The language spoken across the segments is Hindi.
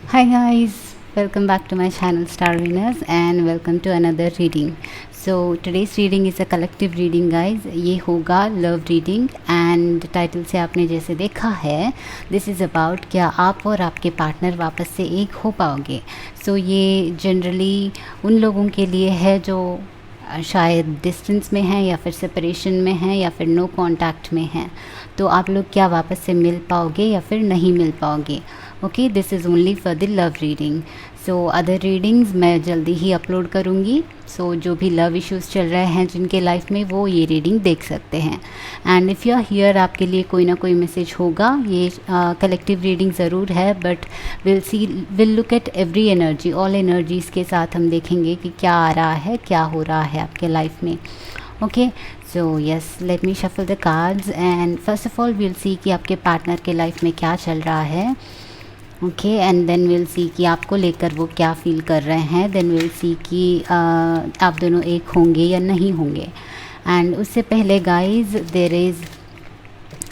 Hi guys, welcome back to my channel Star Winners and welcome to another reading. So today's reading is a collective reading guys. ये होगा love reading and टाइटल से आपने जैसे देखा है this is about क्या आप और आपके पार्टनर वापस से एक हो पाओगे. So ये जनरली उन लोगों के लिए है जो शायद डिस्टेंस में हैं या फिर सेपरेशन में हैं या फिर नो कांटेक्ट में हैं. तो आप लोग क्या वापस से मिल पाओगे या फिर नहीं मिल पाओगे. Okay, this is only for the love reading. So other readings मैं जल्दी ही अपलोड करूँगी. सो जो भी लव इश्यूज़ चल रहे हैं जिनके लाइफ में वो ये रीडिंग देख सकते हैं. And if you are here आपके लिए कोई ना कोई मैसेज होगा. ये कलेक्टिव रीडिंग ज़रूर है but will look at every energy, all energies के साथ हम देखेंगे कि क्या आ रहा है, क्या हो रहा है आपके लाइफ में. Okay, so yes, let me shuffle the cards and first of all will see कि आपके पार्टनर के लाइफ में क्या चल रहा है. Okay, and then will see कि आपको लेकर वो क्या फील कर रहे हैं. देन विल सी कि आप दोनों एक होंगे या नहीं होंगे. एंड उससे पहले गाइज देर इज़,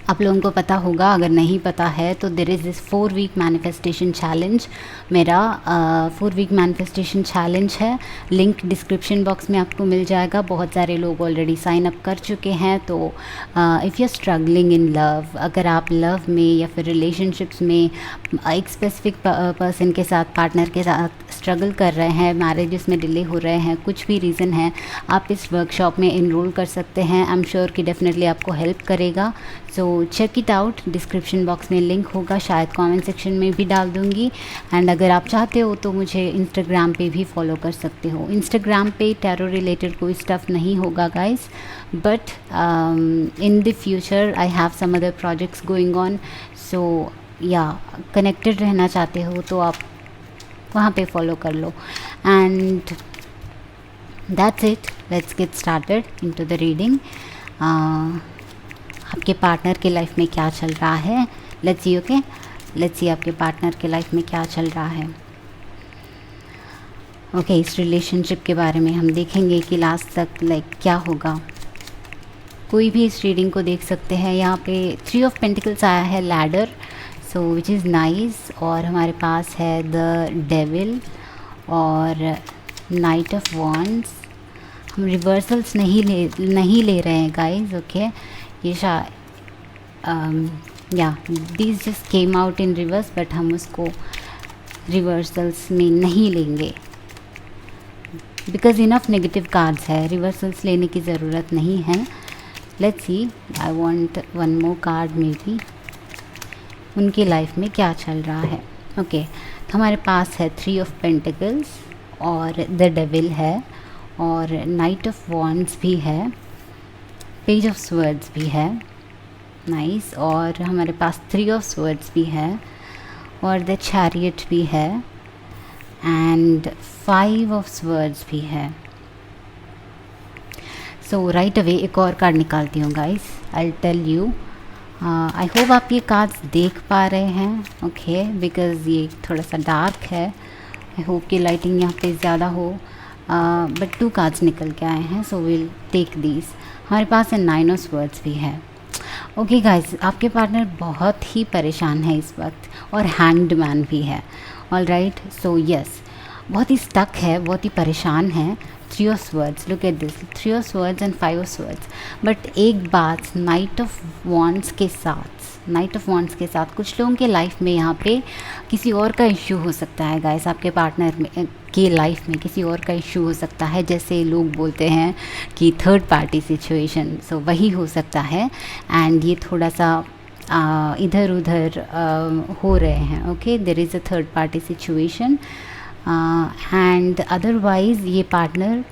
आप लोगों को पता होगा, अगर नहीं पता है तो there is this 4 week manifestation challenge. मेरा 4 वीक मैनिफेस्टेशन चैलेंज है. लिंक डिस्क्रिप्शन बॉक्स में आपको मिल जाएगा. बहुत सारे लोग ऑलरेडी साइन अप कर चुके हैं. तो if you are struggling in love, अगर आप लव में या फिर रिलेशनशिप्स में एक स्पेसिफिक पर्सन के साथ, पार्टनर के साथ स्ट्रगल कर रहे हैं, मैरिजेस में डिले हो रहे हैं, कुछ भी रीज़न है, आप इस वर्कशॉप में इनरोल कर सकते हैं. आई एम श्योर कि डेफिनेटली आपको हेल्प करेगा. So check it out. Description box में लिंक होगा, शायद कमेंट सेक्शन में भी डाल दूँगी. एंड अगर आप चाहते हो तो मुझे इंस्टाग्राम पे भी फॉलो कर सकते हो. इंस्टाग्राम पे टैरो रिलेटेड कोई स्टफ़ नहीं होगा guys, but in the future I have some other projects going on. So yeah connected रहना चाहते हो तो आप वहाँ पे फॉलो कर लो. And that's it. Let's get started into the reading. आपके पार्टनर के लाइफ में क्या चल रहा है. Let's see. Okay, let's see आपके पार्टनर के लाइफ में क्या चल रहा है. ओके, इस रिलेशनशिप के बारे में हम देखेंगे कि लास्ट तक क्या होगा. कोई भी इस रीडिंग को देख सकते हैं. यहाँ पे 3 ऑफ पेंटिकल्स आया है, ladder, so which is nice. और हमारे पास है द डेविल और नाइट ऑफ वॉन्ड्स. हम रिवर्सल्स नहीं ले रहे हैं गाइज. ओके, ये या these just came out in reverse, but हम उसको रिवर्सल्स में नहीं लेंगे बिकॉज इनफ नेगेटिव कार्ड्स है. रिवर्सल्स लेने की ज़रूरत नहीं है. Let's C, I want one more card may be. उनकी लाइफ में क्या चल रहा है. ओके, तो हमारे पास है 3 ऑफ पेंटिकल्स और द डेविल है और नाइट ऑफ वॉन्ड्स भी है, पेज ऑफ स्वर्ड्स भी है, नाइस. और हमारे पास 3 ऑफ स्वर्ड्स भी है और द चैरियट भी है एंड 5 ऑफ स्वर्ड्स भी है. सो राइट अवे एक और कार्ड निकालती हूँ guys. I tell you. I hope आप ये कार्ड्स देख पा रहे हैं. ओके, बिकॉज़ ये थोड़ा सा डार्क है. आई होप कि लाइटिंग यहाँ पे ज़्यादा हो. बट 2 कार्ड्स निकल के आए हैं, सो विल टेक दीज. हमारे पास 9 ऑफ स्वर्ड्स भी है. ओके गाइस, आपके पार्टनर बहुत ही परेशान है इस वक्त और हैंग्ड मैन भी है. ऑल राइट, सो यस, बहुत ही स्टक है, बहुत ही परेशान है. 3 of swords, look at this, 3 of swords and 5 of swords. But एक बात, नाइट ऑफ वॉन्ड्स के साथ कुछ लोगों के लाइफ में यहाँ पे किसी और का इश्यू हो सकता है गाइस. आपके पार्टनर में की लाइफ में किसी और का इश्यू हो सकता है. जैसे लोग बोलते हैं कि थर्ड पार्टी सिचुएशन, सो वही हो सकता है. एंड ये थोड़ा सा इधर उधर हो रहे हैं. Okay, there is a third party situation and otherwise ये पार्टनर,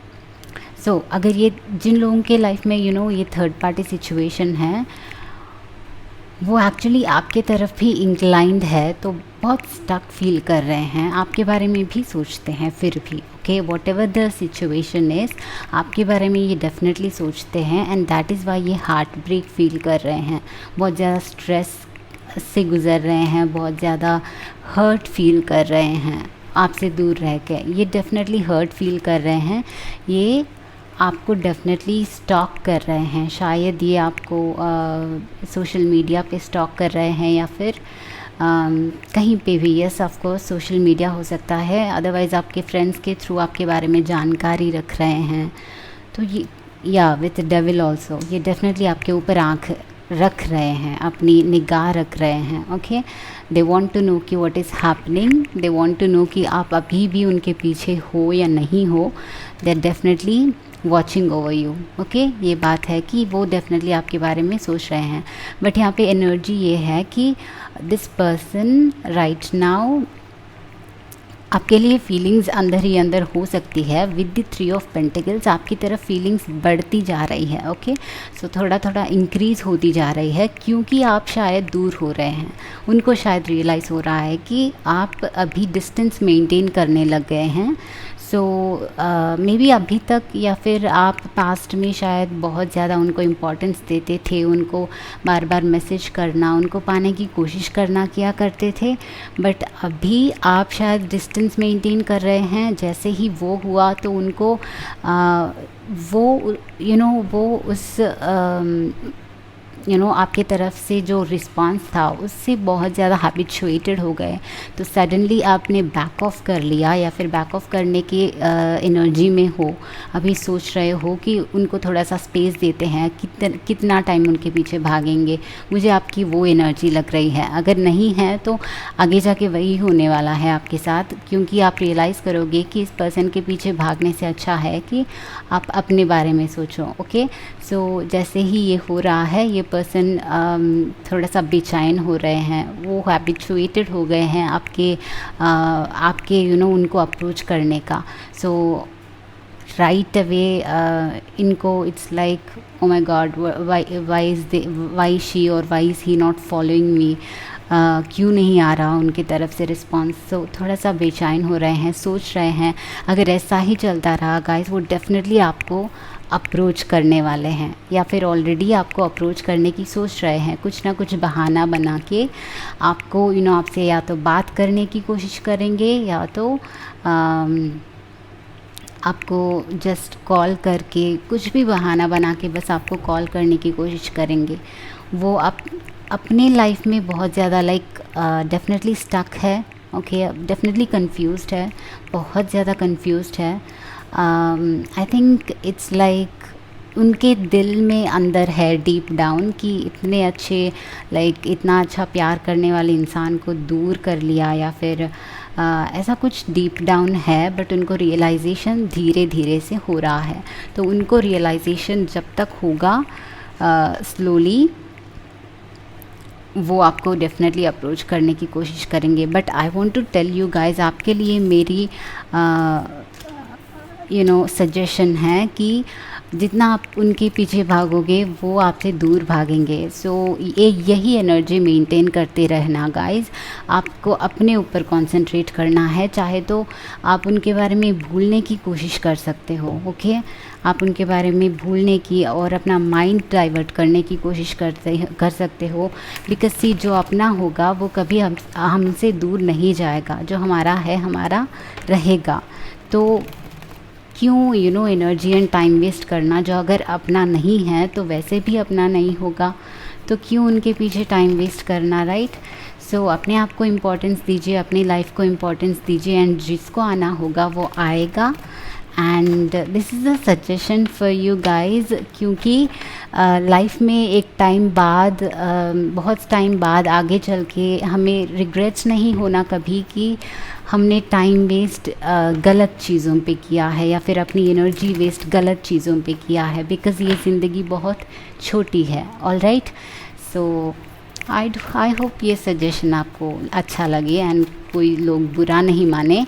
सो अगर ये जिन लोगों के लाइफ में ये थर्ड पार्टी सिचुएशन है वो एक्चुअली आपके तरफ भी इंक्लाइंड है, तो बहुत स्टक फील कर रहे हैं, आपके बारे में भी सोचते हैं फिर भी. Okay, what ever the situation is, आपके बारे में ये डेफिनेटली सोचते हैं. एंड दैट इज़ वाई ये हार्ट ब्रेक फील कर रहे हैं, बहुत ज़्यादा स्ट्रेस से गुज़र रहे हैं, बहुत ज़्यादा हर्ट फील कर रहे हैं आपसे दूर रह के. ये डेफिनेटली हर्ट फील कर रहे हैं. ये आपको डेफिनेटली स्टॉक कर रहे हैं. शायद ये आपको सोशल मीडिया पे स्टॉक कर रहे हैं या फिर कहीं पे भी, yes of course social media हो सकता है, अदरवाइज़ आपके फ्रेंड्स के थ्रू आपके बारे में जानकारी रख रहे हैं। तो ये या विथ डेविल ऑल्सो, ये डेफिनेटली आपके ऊपर आँख रख रहे हैं, अपनी निगाह रख रहे हैं। Okay, they want to know कि what is happening, they want to know कि आप अभी भी उनके पीछे हो या नहीं हो। They are definitely watching over you. Okay, ये बात है कि वो डेफिनेटली आपके बारे में सोच रहे हैं। बट यहाँ पे एनर्जी ये है कि दिस पर्सन राइट नाउ, आपके लिए फीलिंग्स अंदर ही अंदर हो सकती है। विद द 3 ऑफ पेंटिकल्स आपकी तरफ फीलिंग्स बढ़ती जा रही है। ओके, सो थोड़ा थोड़ा इंक्रीज़ होती जा रही है, क्योंकि आप शायद दूर हो रहे हैं। उनको शायद रियलाइज़ हो रहा है कि आप अभी डिस्टेंस मेंटेन करने लग गए हैं। सो मे बी अभी तक, या फिर आप पास्ट में शायद बहुत ज़्यादा उनको इम्पोर्टेंस देते थे, उनको बार बार मैसेज करना, उनको पाने की कोशिश करना किया करते थे। बट अभी आप शायद डिस्टेंस मेंटेन कर रहे हैं। जैसे ही वो हुआ तो उनको वो वो उस आपके तरफ से जो रिस्पांस था उससे बहुत ज़्यादा हैबिचुएटेड हो गए। तो सडनली आपने बैक ऑफ कर लिया, या फिर बैक ऑफ करने की एनर्जी में हो, अभी सोच रहे हो कि उनको थोड़ा सा स्पेस देते हैं, कितना टाइम उनके पीछे भागेंगे। मुझे आपकी वो एनर्जी लग रही है। अगर नहीं है तो आगे जाके वही होने वाला है आपके साथ, क्योंकि आप रियलाइज़ करोगे कि इस पर्सन के पीछे भागने से अच्छा है कि आप अपने बारे में सोचो। ओके, सो जैसे ही ये हो रहा है, ये पर्सन थोड़ा सा बेचैन हो रहे हैं, वो हैबिचुएटेड हो गए हैं आपके उनको अप्रोच करने का। सो राइट अवे इनको it's like oh my god, why she और why is he not following me, क्यों नहीं आ रहा उनकी तरफ से रिस्पांस। सो थोड़ा सा बेचैन हो रहे हैं, सोच रहे हैं। अगर ऐसा ही चलता रहा गाइस, वो डेफिनेटली आपको अप्रोच करने वाले हैं, या फिर ऑलरेडी आपको अप्रोच करने की सोच रहे हैं। कुछ ना कुछ बहाना बना के आपको आपसे या तो बात करने की कोशिश करेंगे, या तो आपको जस्ट कॉल करके, कुछ भी बहाना बना के बस आपको कॉल करने की कोशिश करेंगे। वो अपने लाइफ में बहुत ज़्यादा डेफिनेटली स्टक है। ओके, डेफिनेटली कंफ्यूज्ड है, बहुत ज़्यादा कंफ्यूज्ड है। आई थिंक इट्स लाइक उनके दिल में अंदर है डीप डाउन कि इतने अच्छे इतना अच्छा प्यार करने वाले इंसान को दूर कर लिया, या फिर ऐसा कुछ डीप डाउन है। बट उनको रियलाइजेशन धीरे धीरे से हो रहा है। तो उनको रियलाइजेशन जब तक होगा स्लोली, वो आपको डेफिनेटली अप्रोच करने की कोशिश करेंगे। But I want to tell you guys, आपके लिए मेरी सजेशन है कि जितना आप उनके पीछे भागोगे, वो आपसे दूर भागेंगे। सो यही एनर्जी मेंटेन करते रहना गाइस। आपको अपने ऊपर कंसंट्रेट करना है। चाहे तो आप उनके बारे में भूलने की कोशिश कर सकते हो। ओके, आप उनके बारे में भूलने की और अपना माइंड डाइवर्ट करने की कोशिश कर सकते हो। बिकॉज सी, जो अपना होगा वो कभी हमसे दूर नहीं जाएगा। जो हमारा है हमारा रहेगा। तो क्यों एनर्जी एंड टाइम वेस्ट करना? जो अगर अपना नहीं है तो वैसे भी अपना नहीं होगा, तो क्यों उनके पीछे टाइम वेस्ट करना, राइट? सो अपने आप को इम्पोर्टेंस दीजिए, अपनी लाइफ को इम्पोर्टेंस दीजिए, एंड जिसको आना होगा वो आएगा। And this is a suggestion for you guys, क्योंकि लाइफ में एक टाइम बाद, बहुत टाइम बाद आगे चल के हमें रिग्रेट्स नहीं होना कभी कि हमने टाइम वेस्ट गलत चीज़ों पे किया है, या फिर अपनी एनर्जी वेस्ट गलत चीज़ों पे किया है। बिकॉज़ ये ज़िंदगी बहुत छोटी है। All right, so I hope ये सजेशन आपको अच्छा लगे एंड कोई लोग बुरा नहीं माने।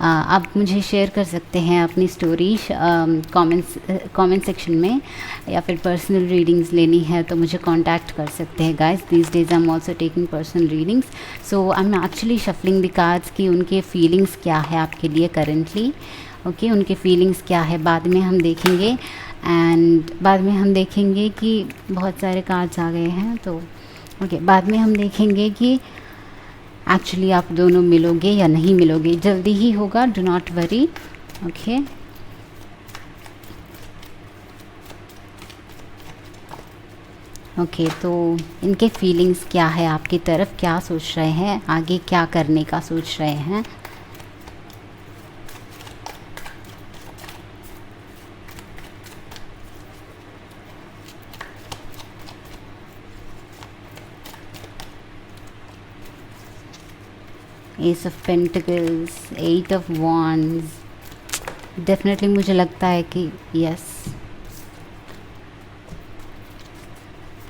आप मुझे शेयर कर सकते हैं अपनी स्टोरी कमेंट सेक्शन में, या फिर पर्सनल रीडिंग्स लेनी है तो मुझे कांटेक्ट कर सकते हैं guys. These days I am also taking personal readings, so I am actually shuffling the cards कि उनके फीलिंग्स क्या है आपके लिए करेंटली। ओके, उनके फीलिंग्स क्या है बाद में हम देखेंगे। एंड बाद में हम देखेंगे कि बहुत सारे कार्ड्स आ गए हैं, तो ओके, बाद में हम देखेंगे कि एक्चुअली आप दोनों मिलोगे या नहीं मिलोगे। जल्दी ही होगा, do not worry. Okay, okay, तो इनके फीलिंग्स क्या है आपकी तरफ, क्या सोच रहे हैं, आगे क्या करने का सोच रहे हैं। Ace of pentacles, eight of wands, definitely मुझे लगता है कि यस,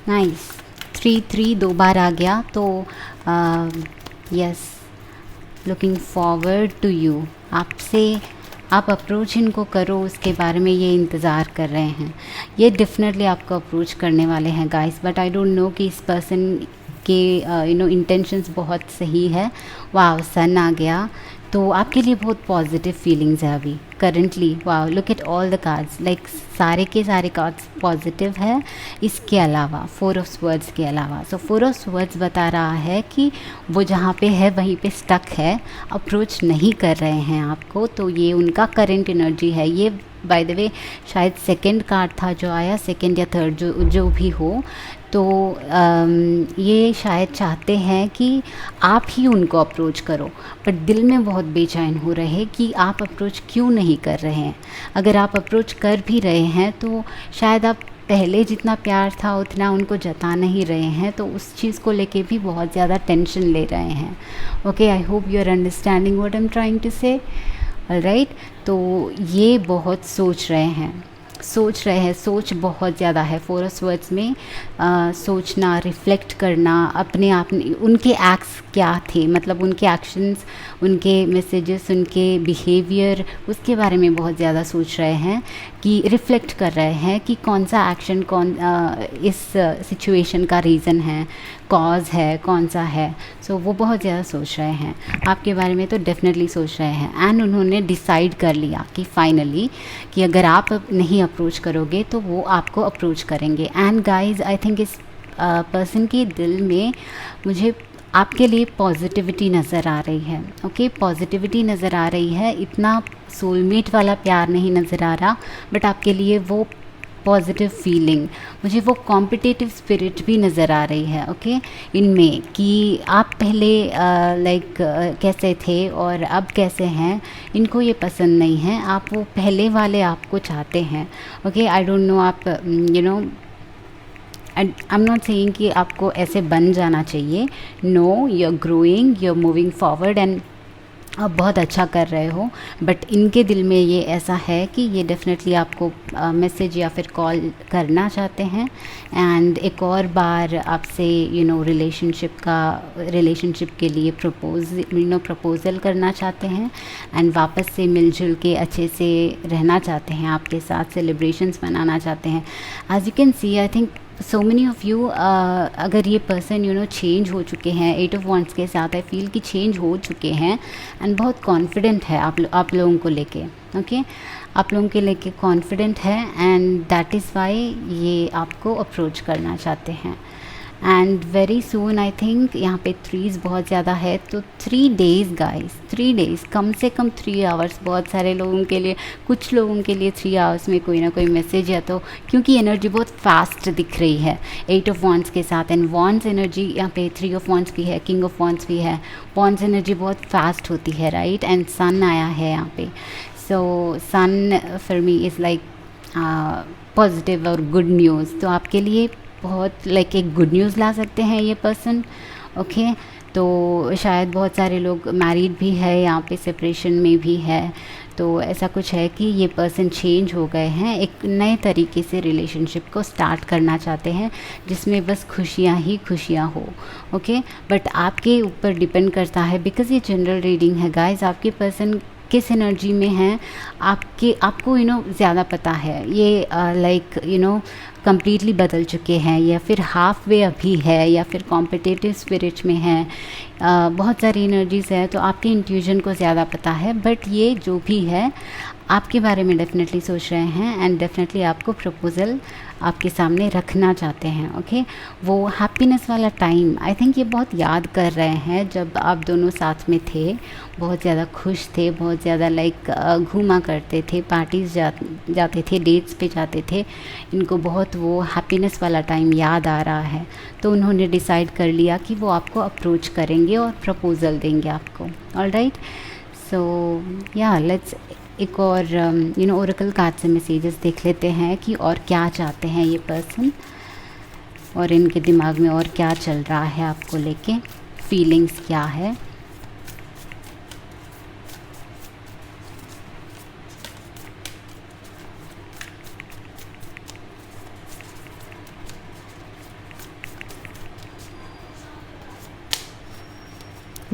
नाइस। 3 दो बार आ गया, तो yes, looking forward to you, आपसे आप अप्रोच इनको करो, उसके बारे में ये इंतज़ार कर रहे हैं। ये डेफिनेटली आपको अप्रोच करने वाले हैं guys, but I don't know कि इस पर्सन के इंटेंशंस बहुत सही है। वाह, सन आ गया, तो आपके लिए बहुत पॉजिटिव फीलिंग्स है अभी करंटली। वाह, look at all the cards, like सारे के सारे कार्ड्स पॉजिटिव है। इसके अलावा 4 ऑफ स्वर्ड्स के अलावा, सो 4 ऑफ स्वर्ड्स बता रहा है कि वो जहाँ पे है वहीं पे स्टक है, अप्रोच नहीं कर रहे हैं आपको। तो ये उनका करंट एनर्जी है। ये बाय द वे शायद सेकंड कार्ड था जो आया, सेकंड या थर्ड, जो भी हो। तो ये शायद चाहते हैं कि आप ही उनको अप्रोच करो, बट दिल में बहुत बेचैन हो रहे कि आप अप्रोच क्यों नहीं कर रहे हैं। अगर आप अप्रोच कर भी रहे हैं तो शायद आप पहले जितना प्यार था उतना उनको जता नहीं रहे हैं, तो उस चीज़ को लेके भी बहुत ज़्यादा टेंशन ले रहे हैं। Okay, I hope you are understanding what I am trying to say. Alright, तो ये बहुत सोच रहे हैं, सोच बहुत ज़्यादा है। 4 ऑफ स्वर्ड्स में सोचना, रिफ्लेक्ट करना अपने आप, उनके एक्ट्स क्या थे, मतलब उनके एक्शंस, उनके मैसेजेस, उनके बिहेवियर, उसके बारे में बहुत ज़्यादा सोच रहे हैं, कि रिफ्लेक्ट कर रहे हैं कि कौन सा एक्शन इस सिचुएशन का रीज़न है, कॉज है, कौन सा है। सो वो बहुत ज़्यादा सोच रहे हैं आपके बारे में, तो डेफिनेटली सोच रहे हैं। एंड उन्होंने डिसाइड कर लिया कि फाइनली कि अगर आप नहीं अप्रोच करोगे तो वो आपको अप्रोच करेंगे। एंड गाइज, आई थिंक इस पर्सन के दिल में मुझे आपके लिए पॉजिटिविटी नज़र आ रही है। ओके, पॉजिटिविटी नज़र आ रही है, इतना सोलमेट वाला प्यार नहीं नज़र आ रहा, बट आपके लिए वो पॉजिटिव फीलिंग, मुझे वो कॉम्पिटिटिव स्पिरिट भी नज़र आ रही है। ओके, इनमें कि आप पहले कैसे थे और अब कैसे हैं, इनको ये पसंद नहीं है, आप वो पहले वाले आपको चाहते हैं। ओके, आई डोंट नो, आप आई एम नॉट सेइंग कि आपको ऐसे बन जाना चाहिए। No, you are growing, you are moving forward and आप बहुत अच्छा कर रहे हो, बट इनके दिल में ये ऐसा है कि ये डेफिनेटली आपको मैसेज या फिर कॉल करना चाहते हैं। एंड एक और बार आपसे रिलेशनशिप के लिए प्रपोज़ल करना चाहते हैं, एंड वापस से मिलजुल के अच्छे से रहना चाहते हैं, आपके साथ सेलिब्रेशंस मनाना चाहते हैं। As you can see, I think so many of you, अगर ये पर्सन चेंज हो चुके हैं 8 ऑफ वॉन्ड्स के साथ, आई फील कि चेंज हो चुके हैं एंड बहुत कॉन्फिडेंट है आप लोगों को लेके। ओके, आप लोगों के लेके कॉन्फिडेंट है, एंड दैट इज़ वाई ये आपको अप्रोच करना चाहते हैं। And very soon, I think यहाँ पे 3s बहुत ज़्यादा है, तो 3 डेज़ गाइस, 3 डेज़, कम से कम 3 आवर्स, बहुत सारे लोगों के लिए, कुछ लोगों के लिए 3 आवर्स में कोई ना कोई मैसेज है। तो क्योंकि एनर्जी बहुत फास्ट दिख रही है 8 ऑफ वॉन्ड्स के साथ, एंड वॉन्ड्स एनर्जी यहाँ पे 3 ऑफ वॉन्ड्स भी है, किंग ऑफ वॉन्ड्स भी है। वॉन्ड्स एनर्जी बहुत फास्ट होती है, राइट, एंड सन आया है यहाँ पे। So sun for me is like positive और गुड न्यूज़, तो आपके लिए बहुत एक गुड न्यूज़ ला सकते हैं ये पर्सन। ओके, तो शायद बहुत सारे लोग मैरिड भी है यहाँ पे, सेपरेशन में भी है, तो ऐसा कुछ है कि ये पर्सन चेंज हो गए हैं, एक नए तरीके से रिलेशनशिप को स्टार्ट करना चाहते हैं जिसमें बस खुशियाँ ही खुशियाँ हो। ओके, बट आपके ऊपर डिपेंड करता है, बिकॉज़ ये जनरल रीडिंग है गाइस, आपके पर्सन किस एनर्जी में है आपको ज़्यादा पता है। ये कम्प्लीटली बदल चुके हैं, या फिर हाफ वे अभी है, या फिर कॉम्पिटिटिव स्पिरिट में है, बहुत सारी एनर्जीज़ है, तो आपके इंट्यूजन को ज़्यादा पता है। बट ये जो भी है, आपके बारे में डेफिनेटली सोच रहे हैं एंड डेफिनेटली आपको प्रपोज़ल आपके सामने रखना चाहते हैं। ओके, वो हैप्पीनेस वाला टाइम आई थिंक ये बहुत याद कर रहे हैं जब आप दोनों साथ में थे, बहुत ज़्यादा खुश थे, बहुत ज़्यादा लाइक घूमा करते थे, पार्टीज़ जाते थे, डेट्स पे जाते थे। इनको बहुत वो हैप्पीनेस वाला टाइम याद आ रहा है, तो उन्होंने डिसाइड कर लिया कि वो आपको अप्रोच करेंगे और प्रपोज़ल देंगे आपको। ऑलराइट, सो या लेट्स एक और ओरेकल कार्ड से मैसेजेस देख लेते हैं कि और क्या चाहते हैं ये पर्सन, और इनके दिमाग में और क्या चल रहा है आपको लेके, फीलिंग्स क्या है।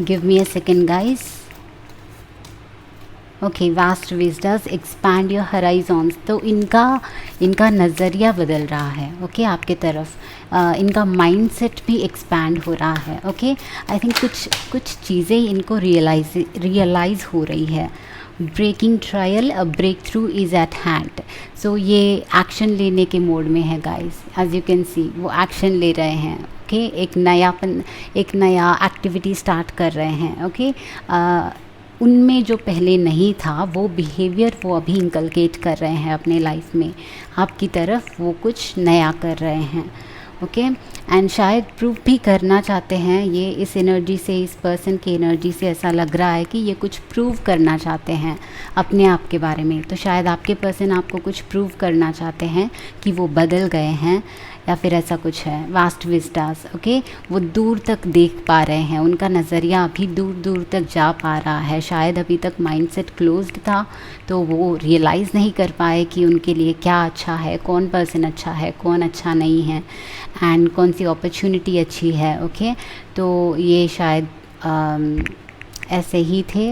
Give me a second guys. Okay, vast wisdoms expand your horizons. तो इनका नज़रिया बदल रहा है। ओके, आपके तरफ इनका माइंडसेट भी एक्सपैंड हो रहा है। ओके, आई थिंक कुछ चीज़ें इनको रियलाइज़ हो रही है। Breaking trial, a breakthrough is at hand. सो ये एक्शन लेने के मोड में है guys, as you can see वो एक्शन ले रहे हैं। ओके, एक नया एक्टिविटी स्टार्ट कर रहे हैं। ओके, उनमें जो पहले नहीं था वो बिहेवियर वो अभी इंकलकेट कर रहे हैं अपने लाइफ में, आपकी तरफ वो कुछ नया कर रहे हैं। ओके, एंड शायद प्रूव भी करना चाहते हैं ये, इस एनर्जी से, इस पर्सन की एनर्जी से ऐसा लग रहा है कि ये कुछ प्रूव करना चाहते हैं अपने आप के बारे में। तो शायद आपके पर्सन आपको कुछ प्रूव करना चाहते हैं कि वो बदल गए हैं, या फिर ऐसा कुछ है। वास्ट विस्टास, ओके, वो दूर तक देख पा रहे हैं, उनका नज़रिया अभी दूर दूर तक जा पा रहा है। शायद अभी तक माइंडसेट क्लोज्ड था, तो वो रियलाइज़ नहीं कर पाए कि उनके लिए क्या अच्छा है, कौन पर्सन अच्छा है, कौन अच्छा नहीं है, एंड कौन सी अपॉर्चुनिटी अच्छी है। ओके, तो ये शायद ऐसे ही थे,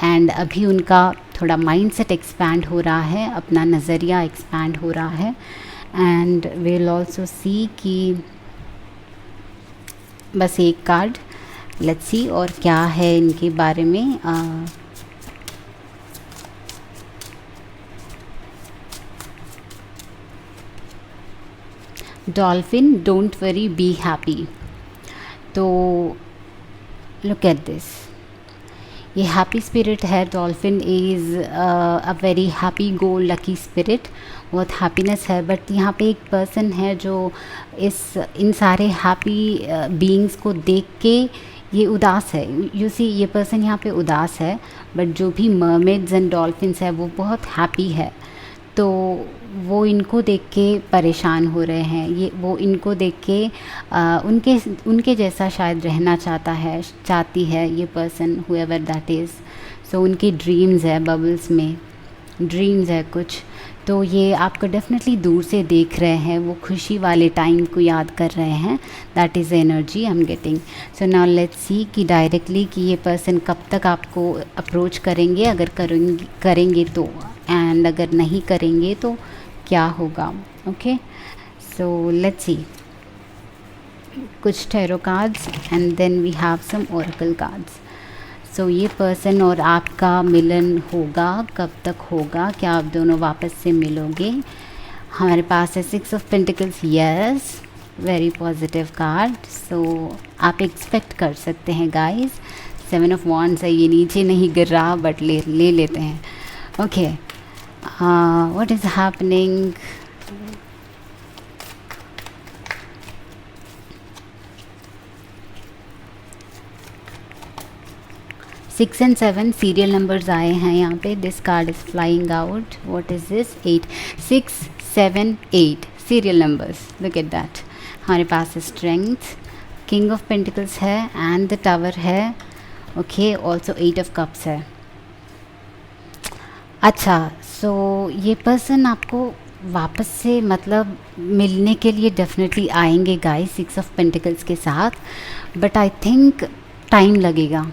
एंड अभी उनका थोड़ा माइंडसेट एक्सपैंड हो रहा है, अपना नज़रिया एक्सपैंड हो रहा है। एंड विल ऑल्सो सी कि बस एक कार्ड, लेट्स सी और क्या है इनके बारे में। Dolphin, don't worry, be happy. तो लुक एट दिस, ये हैप्पी स्पिरिट है। Dolphin is a very happy go lucky spirit, बहुत हैप्पीनेस है। बट यहाँ पे एक पर्सन है जो इन सारे हैप्पी बीइंग्स को देख के ये उदास है। यू सी, ये पर्सन यहाँ पे उदास है, बट जो भी मरमेड्स एंड डॉल्फिन्स है वो बहुत हैप्पी है। तो वो इनको देख के परेशान हो रहे हैं, ये वो इनको देख के उनके जैसा शायद रहना चाहती है ये पर्सन, हुएवर दैट इज़। सो उनकी ड्रीम्स है, बबल्स में ड्रीम्स है कुछ। तो ये आपको डेफिनेटली दूर से देख रहे हैं, वो खुशी वाले टाइम को याद कर रहे हैं। That is energy I am getting. So now let's see कि डायरेक्टली कि ये पर्सन कब तक आपको अप्रोच करेंगे, अगर करेंगे तो, एंड अगर नहीं करेंगे तो क्या होगा। ओके, सो लेट्स सी कुछ tarot cards and then we have some oracle cards. So ये पर्सन और आपका मिलन होगा, कब तक होगा, क्या आप दोनों वापस से मिलोगे। हमारे पास है 6 of pentacles, yes, very positive card. So आप एक्सपेक्ट कर सकते हैं गाइस। 7 ऑफ वॉन्ड्स है, ये नीचे नहीं गिर रहा बट ले लेते हैं। Okay, what is happening. 6 and 7 serial numbers आए हैं यहाँ पे। This card is flying out. What is this, 8, 6, 7, 8 serial numbers, look at that. हमारे पास स्ट्रेंथ, किंग ऑफ पेंटिकल्स है एंड द टावर है। ओके, ऑल्सो 8 ऑफ कप्स है। अच्छा, सो ये पर्सन आपको वापस से मतलब मिलने के लिए डेफिनेटली आएंगे गाइस 6 ऑफ पेंटिकल्स के साथ, बट आई थिंक टाइम लगेगा।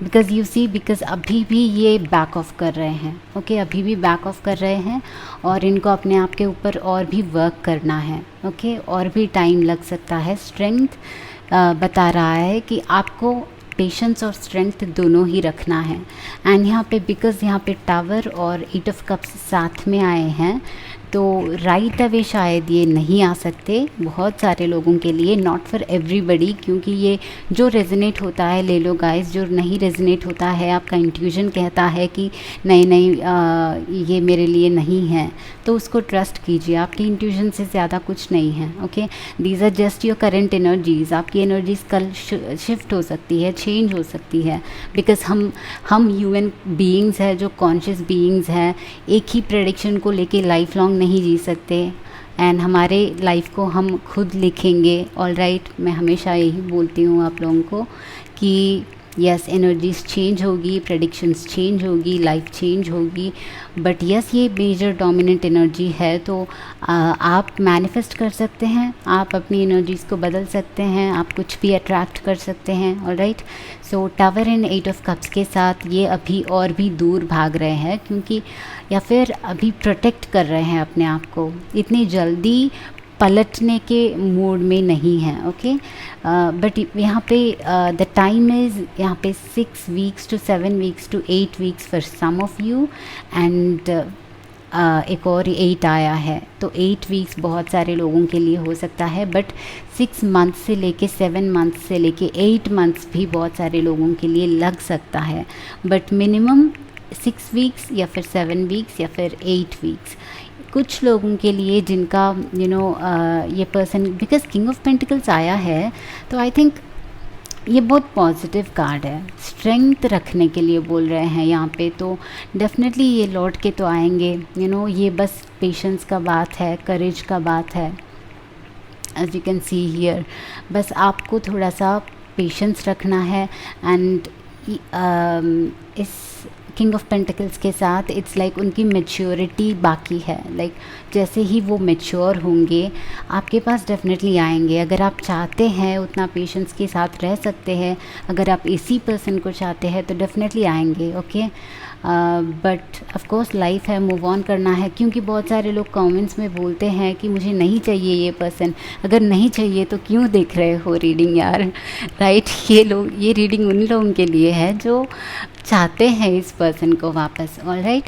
बिकॉज़ यू सी, बिकॉज़ अभी भी ये बैक ऑफ कर रहे हैं। ओके, अभी भी बैक ऑफ कर रहे हैं और इनको अपने आप के ऊपर और भी वर्क करना है। ओके, और भी टाइम लग सकता है। स्ट्रेंथ बता रहा है कि आपको पेशेंस और स्ट्रेंथ दोनों ही रखना है। एंड यहाँ पे बिकॉज़ यहाँ पे टावर और 8 ऑफ कप्स साथ में आए हैं, तो राइट अवे शायद ये नहीं आ सकते बहुत सारे लोगों के लिए, नॉट फॉर एवरीबडी, क्योंकि ये जो रेजोनेट होता है ले लो गाइस, जो नहीं रेजोनेट होता है आपका इंट्यूशन कहता है कि नहीं नहीं ये मेरे लिए नहीं है, तो उसको ट्रस्ट कीजिए, आपकी इंट्यूशन से ज़्यादा कुछ नहीं है। Okay, these are just your current energies. आपकी एनर्जीज़ कल शिफ्ट हो सकती है, चेंज हो सकती है, बिकॉज़ हम ह्यूमन बीइंग्स हैं, जो कॉन्शियस बीइंग्स हैं, एक ही प्रेडिक्शन को लेके लाइफ लॉन्ग नहीं जी सकते। एंड हमारे लाइफ को हम खुद लिखेंगे। ऑल राइट, मैं हमेशा यही बोलती हूँ आप लोगों को कि यस, एनर्जीज चेंज होगी, प्रेडिक्शंस चेंज होगी, लाइफ चेंज होगी, बट यस ये मेजर डोमिनेंट एनर्जी है, तो आप मैनिफेस्ट कर सकते हैं, आप अपनी एनर्जीज़ को बदल सकते हैं, आप कुछ भी अट्रैक्ट कर सकते हैं। All right, so tower and 8 of cups के साथ ये अभी और भी दूर भाग रहे हैं, क्योंकि या फिर अभी प्रोटेक्ट कर रहे हैं अपने आप को, इतनी जल्दी पलटने के मूड में नहीं है। ओके, बट यहाँ पे द टाइम इज़ यहाँ पे 6 weeks to 7 weeks to 8 weeks for some of you, and एक और 8 आया है, तो 8 वीक्स बहुत सारे लोगों के लिए हो सकता है, बट 6 मंथ्स से लेके 7 मंथ्स से लेके 8 मंथ्स भी बहुत सारे लोगों के लिए लग सकता है, बट मिनिमम 6 वीक्स या फिर 7 वीक्स या फिर 8 वीक्स कुछ लोगों के लिए, जिनका ये person, because king of pentacles आया है, तो आई थिंक ये बहुत पॉजिटिव कार्ड है, स्ट्रेंथ रखने के लिए बोल रहे हैं यहाँ पे, तो डेफिनेटली ये लौट के तो आएंगे। ये बस पेशेंस का बात है, करेज का बात है, as you can see here. बस आपको थोड़ा सा पेशेंस रखना है। एंड इस किंग ऑफ पेंटिकल्स के साथ इट्स लाइक उनकी मैच्योरिटी बाकी है, लाइक जैसे ही वो मैच्योर होंगे आपके पास डेफिनेटली आएंगे। अगर आप चाहते हैं उतना पेशेंस के साथ रह सकते हैं, अगर आप इसी पर्सन को चाहते हैं तो डेफिनेटली आएंगे। Okay, but of course life है, मूव ऑन करना है, क्योंकि बहुत सारे लोग कमेंट्स में बोलते हैं कि मुझे नहीं चाहिए ये पर्सन। अगर नहीं चाहिए तो क्यों देख रहे हो रीडिंग यार, राइट? ये रीडिंग उन लोगों के लिए है जो चाहते हैं इस पर्सन को वापस। All right,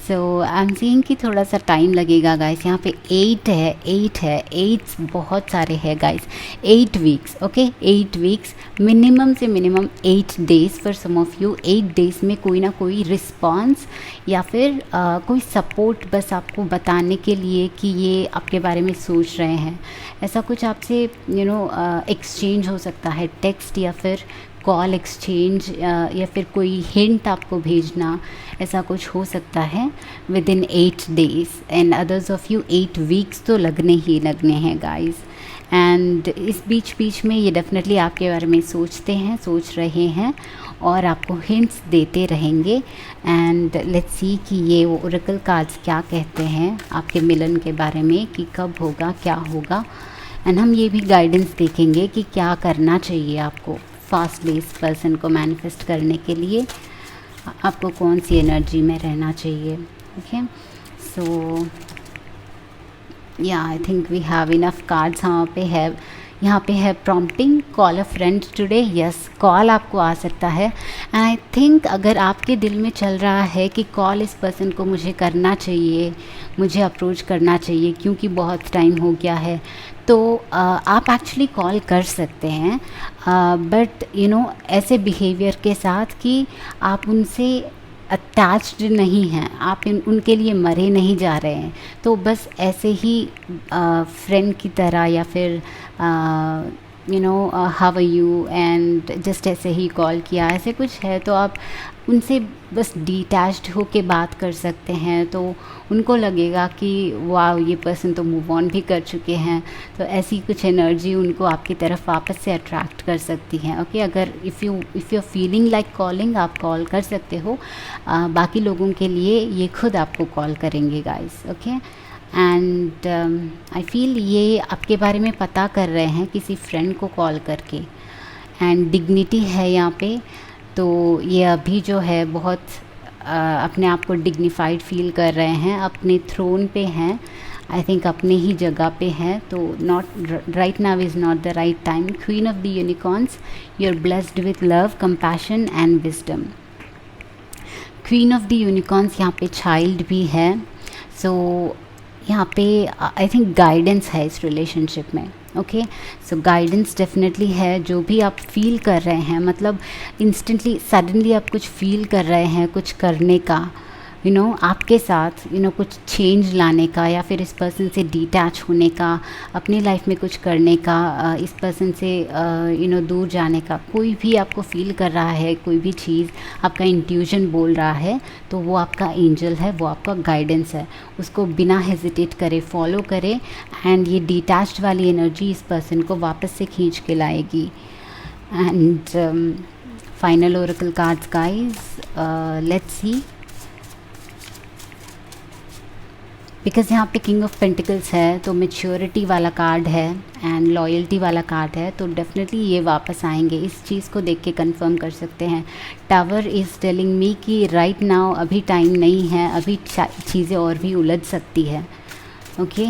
so I am seeing कि थोड़ा सा टाइम लगेगा गाइस। यहाँ पे 8 है, 8 बहुत सारे हैं guys. 8 weeks, okay, 8 weeks, minimum से minimum 8 days for some of you. 8 days में कोई ना कोई रिस्पॉन्स या फिर कोई सपोर्ट, बस आपको बताने के लिए कि ये आपके बारे में सोच रहे हैं, ऐसा कुछ आपसे एक्सचेंज हो सकता है, टेक्स्ट या फिर कॉल एक्सचेंज, या फिर कोई हिंट आपको भेजना, ऐसा कुछ हो सकता है with in 8 days. And others of you 8 weeks तो लगने हैं गाइस। एंड इस बीच में ये डेफिनेटली आपके बारे में सोच रहे हैं और आपको हिंट्स देते रहेंगे। एंड लेट्स सी कि ये वो ओरेकल कार्ड्स क्या कहते हैं आपके मिलन के बारे में, कि कब होगा, क्या होगा। एंड हम ये भी गाइडेंस देखेंगे कि क्या करना चाहिए आपको फास्टली इस पर्सन को मैनिफेस्ट करने के लिए, आपको कौन सी एनर्जी में रहना चाहिए। ओके, सो या I think we have enough cards. यहाँ पे है prompting, call a friend today. Yes, call आपको आ सकता है। एंड आई थिंक अगर आपके दिल में चल रहा है कि कॉल इस पर्सन को मुझे करना चाहिए, मुझे अप्रोच करना चाहिए क्योंकि बहुत टाइम हो गया है, तो आप एक्चुअली कॉल कर सकते हैं, बट ऐसे बिहेवियर के साथ कि आप उनसे अटैच्ड नहीं हैं, आप उनके लिए मरे नहीं जा रहे हैं, तो बस ऐसे ही फ्रेंड की तरह या फिर how are you and just ऐसे ही कॉल किया, ऐसे कुछ है, तो आप उनसे बस डिटैच्ड होके बात कर सकते हैं, तो उनको लगेगा कि वाह ये पर्सन तो मूव ऑन भी कर चुके हैं, तो ऐसी कुछ एनर्जी उनको आपकी तरफ वापस से अट्रैक्ट कर सकती है। ओके, अगर if you feeling like calling, आप कॉल कर सकते हो। बाकी लोगों के लिए ये खुद आपको कॉल करेंगे guys. Okay, and I feel ये आपके बारे में पता कर रहे हैं किसी फ्रेंड को कॉल करके। एंड डिग्निटी है यहाँ पे, तो ये अभी जो है बहुत अपने आप को डिग्निफाइड फील कर रहे हैं, अपने थ्रोन पे हैं, आई थिंक अपने ही जगह पे है, तो not right now is not the right time. Queen of the unicorns, you are blessed with love, compassion and wisdom. Queen of the unicorns यहाँ पे चाइल्ड भी है, सो यहाँ पे आई थिंक गाइडेंस है इस रिलेशनशिप में। ओके, सो गाइडेंस डेफिनेटली है। जो भी आप फील कर रहे हैं, मतलब इंस्टेंटली सडनली आप कुछ फील कर रहे हैं कुछ करने का, आपके साथ कुछ चेंज लाने का, या फिर इस पर्सन से डिटैच होने का, अपनी लाइफ में कुछ करने का, इस पर्सन से दूर जाने का, कोई भी आपको फील कर रहा है, कोई भी चीज़ आपका इंट्यूशन बोल रहा है, तो वो आपका एंजल है, वो आपका गाइडेंस है। उसको बिना हेजिटेट करे फॉलो करें, एंड ये डिटैच्ड वाली एनर्जी इस पर्सन को वापस से खींच के लाएगी। And final Oracle cards guys, let's see, because यहाँ पे किंग ऑफ पेंटिकल्स है, तो मेच्योरिटी वाला कार्ड है एंड लॉयल्टी वाला कार्ड है, तो डेफिनेटली ये वापस आएंगे। इस चीज़ को देख के कंफर्म कर सकते हैं। टावर इज़ टेलिंग मी कि राइट नाउ अभी टाइम नहीं है, अभी चीज़ें और भी उलझ सकती है। ओके,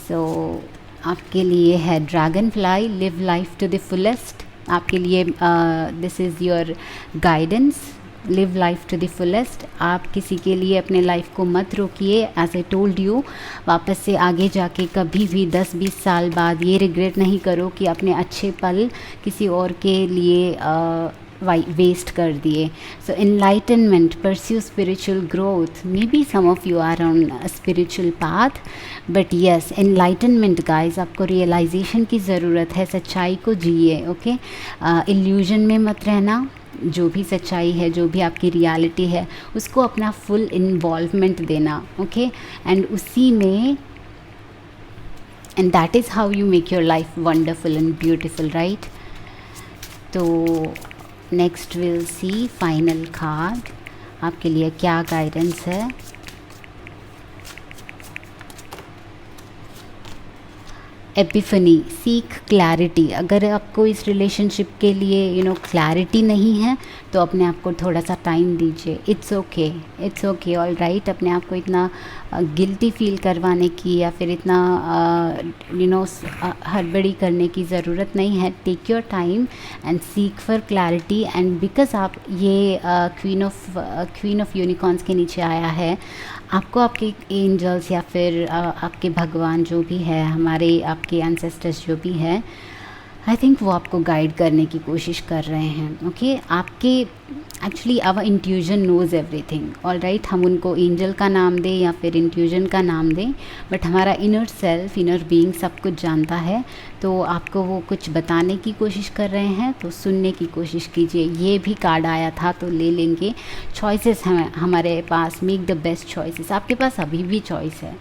सो आपके लिए है dragonfly, live life to the fullest. आपके लिए this is your guidance, live life to the fullest. आप किसी के लिए अपने लाइफ को मत रोकिए। एज आई टोल्ड यू, वापस से आगे जाके कभी भी 10-20 साल बाद ये रिग्रेट नहीं करो कि अपने अच्छे पल किसी और के लिए वेस्ट कर दिए। So enlightenment, pursue spiritual growth. Maybe some of you are on a spiritual path, but yes, enlightenment guys, आपको रियलाइजेशन की ज़रूरत है। सच्चाई को जिए। ओके, इल्यूजन में मत रहना। जो भी सच्चाई है, जो भी आपकी रियलिटी है, उसको अपना फुल इन्वॉल्वमेंट देना। ओके, एंड उसी में, and that is how you make your life wonderful and beautiful, right. तो next will see final card, आपके लिए क्या गाइडेंस है। Epiphany, seek clarity. अगर आपको इस रिलेशनशिप के लिए क्लैरिटी नहीं है, तो अपने आप को थोड़ा सा टाइम दीजिए। It's okay, it's okay, all right. अपने आप को इतना गिल्टी फील करवाने की या फिर इतना हड़बड़ी करने की ज़रूरत नहीं है। Take your time and seek for clarity. And because आप ये क्वीन ऑफ यूनिकॉर्न्स के नीचे आया है, आपको आपके एंजल्स या फिर आपके भगवान जो भी है, हमारे आपके एंसेस्टर्स जो भी है, आई थिंक वो आपको गाइड करने की कोशिश कर रहे हैं। ओके, आपके actually our intuition knows everything, all right. हम उनको एंजल का नाम दें या फिर इंट्यूजन का नाम दें, बट हमारा इनर सेल्फ, इनर बीइंग सब कुछ जानता है। तो आपको वो कुछ बताने की कोशिश कर रहे हैं, तो सुनने की कोशिश कीजिए। ये भी कार्ड आया था तो ले लेंगे। चॉइसेस हैं हमारे पास, मेक द बेस्ट चॉइसेस। आपके पास अभी भी चॉइस है।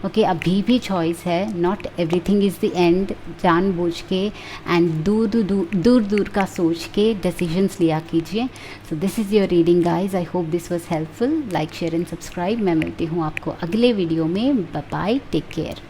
ओके, अभी भी चॉइस है। Not everything is the end. जानबूझ के एंड दूर दूर का सोच के डिसीजंस लिया कीजिए। So this is your reading guys. I hope this was helpful. Like, share and subscribe. मैं मिलती हूँ आपको अगले वीडियो में। Bye bye, take care.